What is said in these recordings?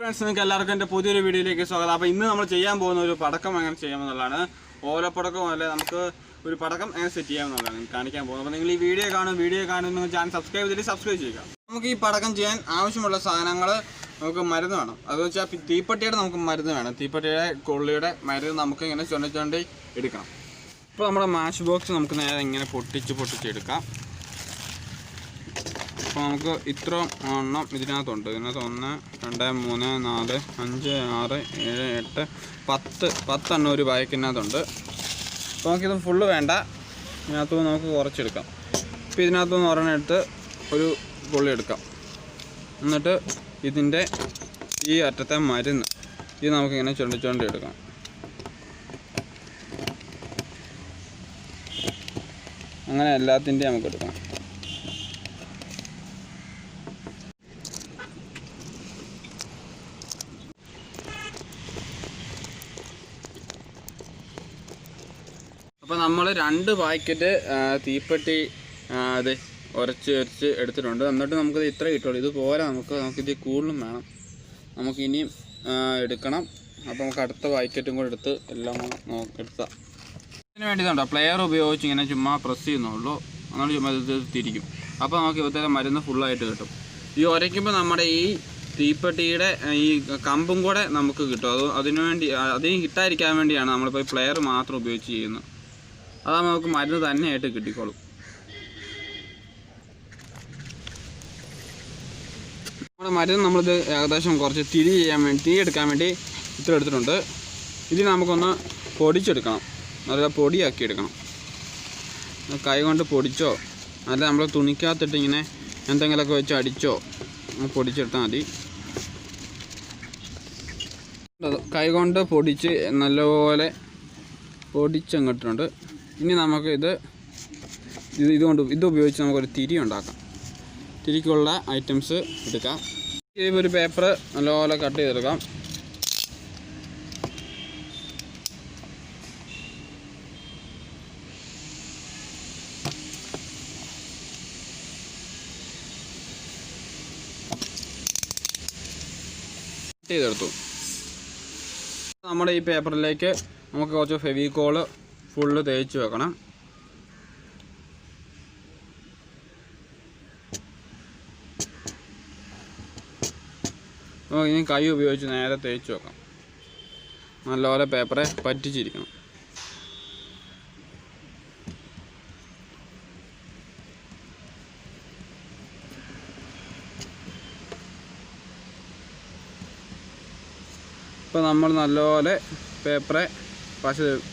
Friends, നിങ്ങൾക്ക് എല്ലാവർക്കും എൻ്റെ പുതിയൊരു വീഡിയോയിലേക്ക് സ്വാഗതം. അപ്പോൾ ഇന്ന് നമ്മൾ ചെയ്യാൻ പോകുന്ന ഒരു പടക്കം എങ്ങനെ ചെയ്യാമെന്നുള്ളതാണ്. ഓലപ്പടക്കം അല്ലെ നമുക്ക് ഒരു പടക്കം എങ്ങനെ സെറ്റ് ചെയ്യാമെന്നുള്ളതാണ് കാണിക്കാൻ പോകുന്നത്. അപ്പോൾ നിങ്ങൾ ഈ വീഡിയോ കാണും നിങ്ങൾ ചാനൽ സബ്സ്ക്രൈബ് ചെയ്തിട്ട് സബ്സ്ക്രൈബ് ചെയ്യുക. നമുക്ക് ഈ പടക്കം ചെയ്യാൻ ആവശ്യമുള്ള സാധനങ്ങൾ നമുക്ക് മരുന്ന് വേണം. അത് വെച്ചാൽ തീപ്പെട്ടിയുടെ നമുക്ക് മരുന്ന് വേണം. തീപ്പെട്ടിയുടെ കൊള്ളിയുടെ മരുന്ന് നമുക്ക് ഇങ്ങനെ ചുണ്ടി എടുക്കണം. ഇപ്പോൾ നമ്മുടെ മാച്ച് ബോക്സ് നമുക്ക് നേരെ ഇങ്ങനെ പൊട്ടിച്ചെടുക്കാം. അപ്പോൾ നമുക്ക് ഇത്ര എണ്ണം ഇതിനകത്തുണ്ട്. 1 2 3 4 5 6 7 8 10 എണ്ണം ഒരു ബാക്കിനകത്തുണ്ട്. അപ്പോൾ നമുക്കിത് ഫുള്ള് വേണ്ട, ഇതിനകത്തുനിന്ന് നമുക്ക് കുറച്ചെടുക്കാം. ഇപ്പോൾ ഇതിനകത്തുനിന്ന് ഒരെണ്ണം എടുത്ത് ഒരു കൊള്ളി എടുക്കാം. എന്നിട്ട് ഇതിൻ്റെ ഈ അറ്റത്തെ മരുന്ന് ഇത് നമുക്കിങ്ങനെ ചുണ്ടി എടുക്കാം. അങ്ങനെ എല്ലാത്തിൻ്റെയും നമുക്ക് എടുക്കാം. അപ്പോൾ നമ്മൾ 2 പാക്കറ്റ് തീപ്പെട്ടി അത് ഉരച്ച് എടുത്തിട്ടുണ്ട്. എന്നിട്ട് നമുക്കിത് ഇത്ര കിട്ടുള്ളൂ. ഇതുപോലെ നമുക്കിത് കൂടുതലും വേണം. നമുക്കിനിയും എടുക്കണം. അപ്പോൾ നമുക്ക് അടുത്ത പാക്കറ്റും കൂടെ എടുത്ത് എല്ലാം എടുത്താൽ ഇതിന് വേണ്ടിയിട്ടുണ്ടോ പ്ലെയർ ഉപയോഗിച്ച് ഇങ്ങനെ ചുമ്മാ പ്രസ് ചെയ്യുന്നുള്ളൂ. അങ്ങനെ ചുമ്മാ ഇത് തിരിക്കും. അപ്പോൾ നമുക്ക് ഇവിടുത്തെ മരുന്ന് ഫുള്ളായിട്ട് കിട്ടും. ഈ ഉരയ്ക്കുമ്പോൾ നമ്മുടെ ഈ തീപ്പെട്ടിയുടെ ഈ കമ്പും കൂടെ നമുക്ക് കിട്ടും. അതിന് കിട്ടാതിരിക്കാൻ വേണ്ടിയാണ് നമ്മളിപ്പോൾ പ്ലെയർ മാത്രം ഉപയോഗിച്ച് ചെയ്യുന്നത്. അതാകുമ്പോൾ നമുക്ക് മരുന്ന് തന്നെയായിട്ട് കിട്ടിക്കോളും. നമ്മുടെ മരുന്ന് നമ്മളിത് ഏകദേശം കുറച്ച് തിരി എടുക്കാൻ വേണ്ടി ഇത്ര എടുത്തിട്ടുണ്ട്. ഇതിന് നമുക്കൊന്ന് പൊടിച്ചെടുക്കണം. നല്ല പൊടിയാക്കി എടുക്കണം. കൈ കൊണ്ട് പൊടിച്ചോ അല്ല നമ്മൾ തുണിക്കകത്തിട്ട് ഇങ്ങനെ എന്തെങ്കിലുമൊക്കെ വെച്ച് അടിച്ചോ പൊടിച്ചെടുത്താൽ മതി. കൈ കൊണ്ട് പൊടിച്ച് നല്ലപോലെ പൊടിച്ചങ്ങിട്ടുണ്ട്. ഇനി നമുക്ക് ഇത് ഉപയോഗിച്ച് നമുക്കൊരു തിരി ഉണ്ടാക്കാം. തിരിക്കുള്ള ഐറ്റംസ് എടുക്കാം. ഒരു പേപ്പർ നല്ലപോലെ കട്ട് ചെയ്തെടുക്കാം. കട്ട് ചെയ്തെടുത്തു. നമ്മുടെ ഈ പേപ്പറിലേക്ക് നമുക്ക് കുറച്ച് ഫെവിക്കോള് ഫുള്ള് തേച്ച് വെക്കണം. അപ്പോൾ ഇനി കൈ ഉപയോഗിച്ച് നേരെ തേച്ച് വെക്കാം. നല്ലപോലെ പേപ്പറെ പറ്റിച്ചിരിക്കണം. ഇപ്പോൾ നമ്മൾ നല്ലപോലെ പേപ്പറെ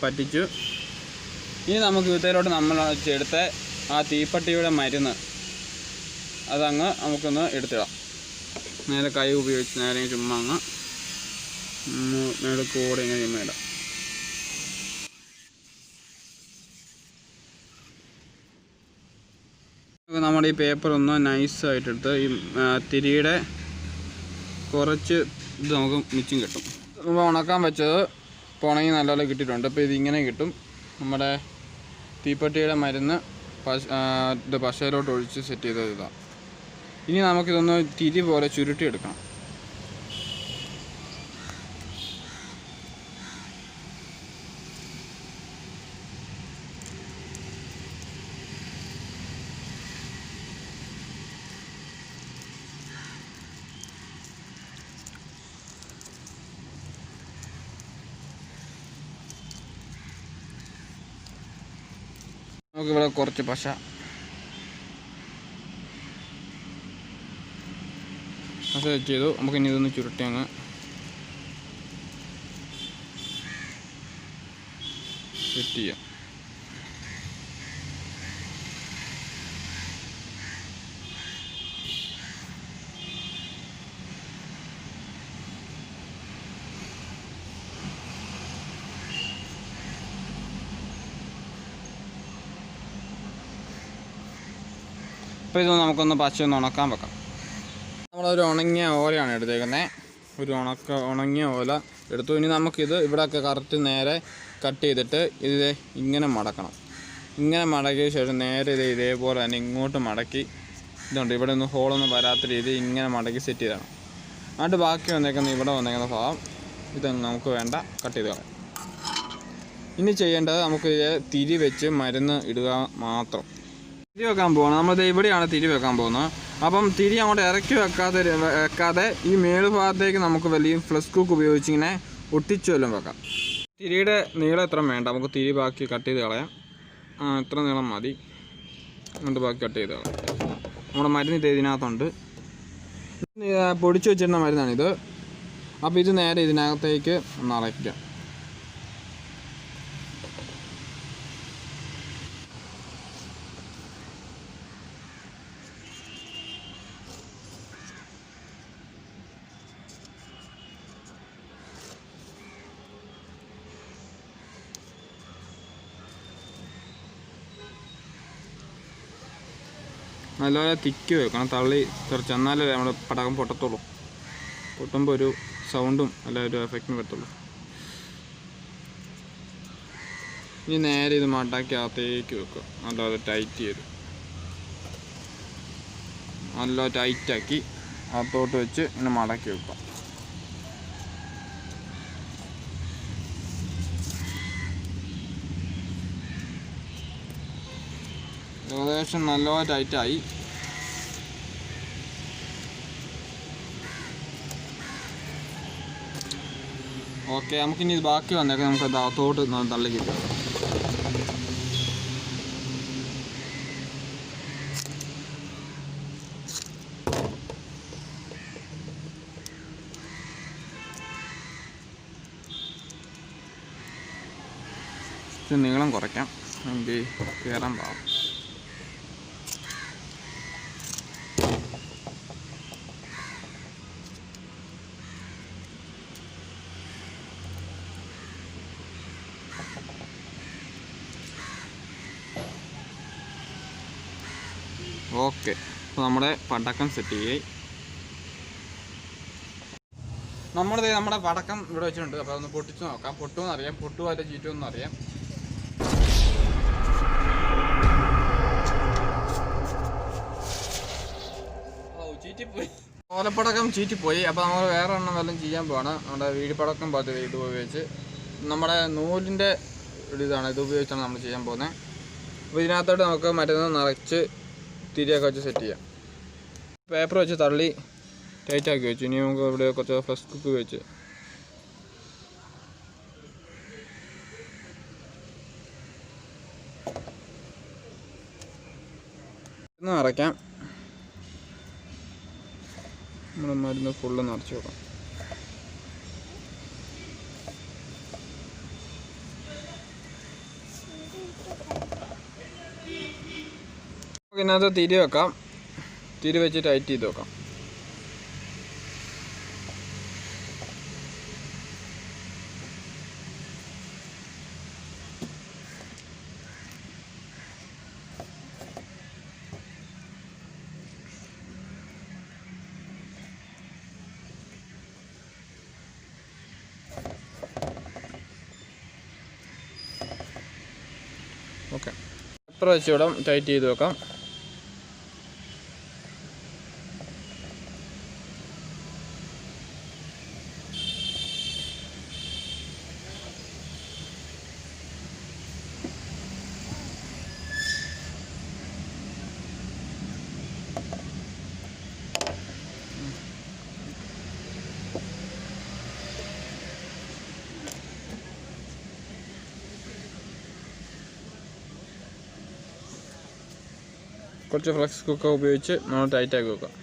പറ്റിച്ചു. ഇനി നമുക്ക് ഇതിലോട്ട് നമ്മൾ എടുത്ത ആ തീപ്പെട്ടിയുടെ മരുന്ന് അതങ്ങ് നമുക്കൊന്ന് എടുത്തിടാം. നേരെ കൈ ഉപയോഗിച്ച് നേരെ ചുമ്മാ അങ്ങ് മേടക്കൂടെ ഇങ്ങനെ ചുമ്മാ ഇടാം. നമ്മുടെ ഈ പേപ്പർ ഒന്ന് നൈസായിട്ടെടുത്ത് ഈ തിരിയുടെ കുറച്ച് ഇത് നമുക്ക് മിച്ചം കിട്ടും. നമ്മൾ ഉണക്കാൻ വെച്ചത് ഇപ്പോൾ ഉണങ്ങി നല്ലപോലെ കിട്ടിയിട്ടുണ്ട്. അപ്പോൾ ഇതിങ്ങനെ കിട്ടും. നമ്മുടെ തീപ്പെട്ടിയുടെ മരുന്ന് പശയിലോട്ട് ഒഴിച്ച് സെറ്റ് ചെയ്തത് ഇതാണ്. ഇനി നമുക്കിതൊന്ന് തിരി പോലെ ചുരുട്ടിയെടുക്കണം. നമുക്കിവിടെ കുറച്ച് പശ സെറ്റ് ചെയ്തു. നമുക്കിനി ഇതൊന്ന് ചുരുട്ടി അങ്ങ് സെറ്റ് ചെയ്യാം. അപ്പോൾ ഇതൊന്ന് നമുക്കൊന്ന് പശയൊന്ന് ഉണക്കാൻ വെക്കാം. നമ്മളൊരു ഉണങ്ങിയ ഓലയാണ് എടുത്തേക്കുന്നത്. ഒരു ഉണങ്ങിയ ഓല എടുത്തു. ഇനി നമുക്കിത് ഇവിടെയൊക്കെ കറക്റ്റ് നേരെ കട്ട് ചെയ്തിട്ട് ഇത് ഇങ്ങനെ മടക്കണം. ഇങ്ങനെ മടക്കിയ ശേഷം നേരെ ഇതേപോലെ തന്നെ ഇങ്ങോട്ട് മടക്കി ഇതുണ്ട്. ഇവിടെ ഒന്നും ഹോളൊന്നും വരാത്ത രീതിയിൽ ഇങ്ങനെ മടക്കി സെറ്റ് ചെയ്യണം. എന്നിട്ട് ബാക്കി വന്നേക്കുന്ന ഇവിടെ വന്നേക്കുന്ന ഭാഗം ഇതൊന്നും നമുക്ക് വേണ്ട, കട്ട് ചെയ്ത് കളയാം. ഇനി ചെയ്യേണ്ടത് നമുക്ക് തിരി വെച്ച് മരുന്ന് ഇടുക മാത്രം. തിരി വെക്കാൻ പോകണം. നമ്മളിത് ഇവിടെയാണ് തിരി വെക്കാൻ പോകുന്നത്. അപ്പം തിരി അങ്ങോട്ട് ഇറക്കി വെക്കാതെ ഈ മേളുഭാഗത്തേക്ക് നമുക്ക് വലിയ ഫ്ലഷ് കുക്ക് ഉപയോഗിച്ച് ഇങ്ങനെ ഒട്ടിച്ചു വല്ലതും വെക്കാം. തിരിയുടെ നീളം എത്ര വേണ്ട, നമുക്ക് തിരി ബാക്കി കട്ട് ചെയ്ത് കളയാം. ഇത്ര നീളം മതി. എന്നിട്ട് ബാക്കി കട്ട് ചെയ്ത് കളയാം. നമ്മുടെ മരുന്ന് ഇതിനകത്തുണ്ട്. പൊടിച്ചു വെച്ചിരുന്ന മരുന്നാണിത്. അപ്പോൾ ഇത് നേരെ ഇതിനകത്തേക്ക് നിറയ്ക്കാം. നല്ലപോലെ തിക്കി വെക്കണം, തള്ളി തെറിച്ച്, എന്നാലേ നമ്മുടെ പടക്കം പൊട്ടത്തുള്ളൂ. പൊട്ടുമ്പോൾ ഒരു സൗണ്ടും അല്ല ഒരു എഫക്റ്റും വരത്തുള്ളൂ. ഇനി നേരെ ഇത് മട്ടാക്കി അകത്തേക്ക് വെക്കുക. നല്ലപോലെ ടൈറ്റ് ചെയ്ത് നല്ല ടൈറ്റാക്കി അകത്തോട്ട് വെച്ച് ഇങ്ങനെ മടക്കി വെക്കുക. ഏകദേശം നല്ലപോലെ ടൈറ്റായി. ഓക്കെ, നമുക്കിനി ഇത് ബാക്കി വന്നേക്കാം. നമുക്ക് അകത്തോട്ട് തള്ളി കിട്ടും. നീളം കുറയ്ക്കാം, നമുക്ക് കയറാൻ പാകം. ഓക്കെ, അപ്പോൾ നമ്മുടെ പടക്കം സെറ്റ് ചെയ്യേ. നമ്മുടെ പടക്കം ഇവിടെ വെച്ചിട്ടുണ്ട്. അപ്പോൾ അതൊന്ന് പൊട്ടിച്ച് നോക്കാം. പൊട്ടുമെന്ന് അറിയാം, പൊട്ടുമോ അതിൻ്റെ ചീറ്റുമെന്ന് അറിയാം. ചീറ്റിപ്പോയി, ഓലപ്പടക്കം ചീറ്റിപ്പോയി. അപ്പോൾ നമ്മൾ വേറെ എണ്ണം വല്ലതും ചെയ്യാൻ പോവാണ്. നമ്മുടെ വീടിപ്പടക്കം പാത്ത് ഇത് ഉപയോഗിച്ച് നമ്മുടെ നൂലിൻ്റെ ഇതാണ്, ഇത് ഉപയോഗിച്ചാണ് നമ്മൾ ചെയ്യാൻ പോകുന്നത്. അപ്പോൾ ഇതിനകത്തോട്ട് നമുക്ക് മരുന്ന് നിറച്ച് തിരിയൊക്കെ വെച്ച് സെറ്റ് ചെയ്യാം. പേപ്പർ വെച്ച് തള്ളി ടൈറ്റാക്കി വെച്ചു. ഇനി നമുക്ക് ഇവിടെ കുറച്ച് ഫ്ലഷ് കുക്ക് വെച്ച് നിറയ്ക്കാം. നമ്മൾ മരുന്ന് ഫുള്ള് നിറച്ച് വെക്കാം. ഇതിനകത്ത് തിരി വെക്കാം. തിരി വെച്ച് ടൈറ്റ് ചെയ്ത് വെക്കാം. ഓക്കെ, പേപ്പർ വെച്ച് ഇവിടെ ടൈറ്റ് ചെയ്ത് വെക്കാം. കുറച്ച് ഫ്ലക്സ് കുക്ക് ഉപയോഗിച്ച് നമ്മൾ ടൈറ്റാക്കി വെക്കാം.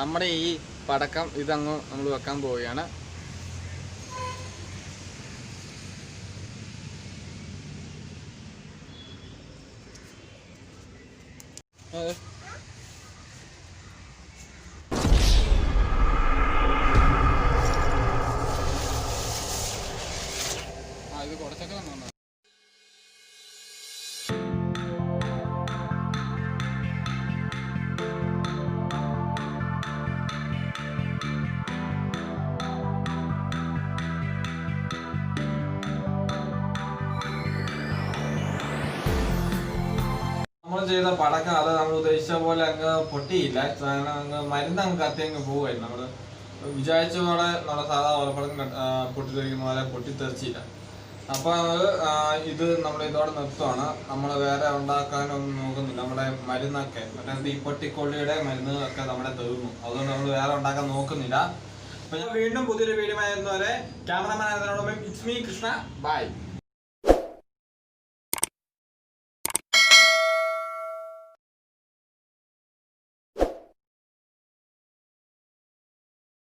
നമ്മുടെ ഈ പടക്കം ഇതങ്ങ് നമ്മൾ വെക്കാൻ പോവുകയാണ്. ഇത് കുറച്ചൊക്കെ നന്നാണ്. നമ്മൾ ചെയ്ത പടക്കം അത് നമ്മൾ ഉദ്ദേശിച്ച പോലെ അങ്ങ് പൊട്ടിയില്ല. അങ്ങ് മരുന്ന് അങ്ങ് കത്തി അങ്ങ് പോവുകയായിരുന്നു. നമ്മൾ വിചാരിച്ച പോലെ നമ്മുടെ സാധാ ഓലപ്പടക്കം പൊട്ടിത്തെറിക്കുന്ന പോലെ പൊട്ടിത്തെറിച്ചില്ല. അപ്പോൾ ഇത് നമ്മൾ ഇതോടെ നിർത്തുവാണ്. നമ്മൾ വേറെ ഉണ്ടാക്കാനൊന്നും നോക്കുന്നില്ല. നമ്മുടെ മരുന്നൊക്കെ മറ്റേ തീപ്പൊട്ടിക്കൊള്ളിയുടെ മരുന്നൊക്കെ നമ്മുടെ തീർന്നു. അതുകൊണ്ട് നമ്മൾ വേറെ ഉണ്ടാക്കാൻ നോക്കുന്നില്ല. അപ്പോൾ ഞാൻ വീണ്ടും പുതിയൊരു വീഡിയോ ആയിരുന്നവരെ ക്യാമറമാൻ ആയിരുന്നതോടൊപ്പം ഇറ്റ്സ് മീ കൃഷ്ണ. ബൈ.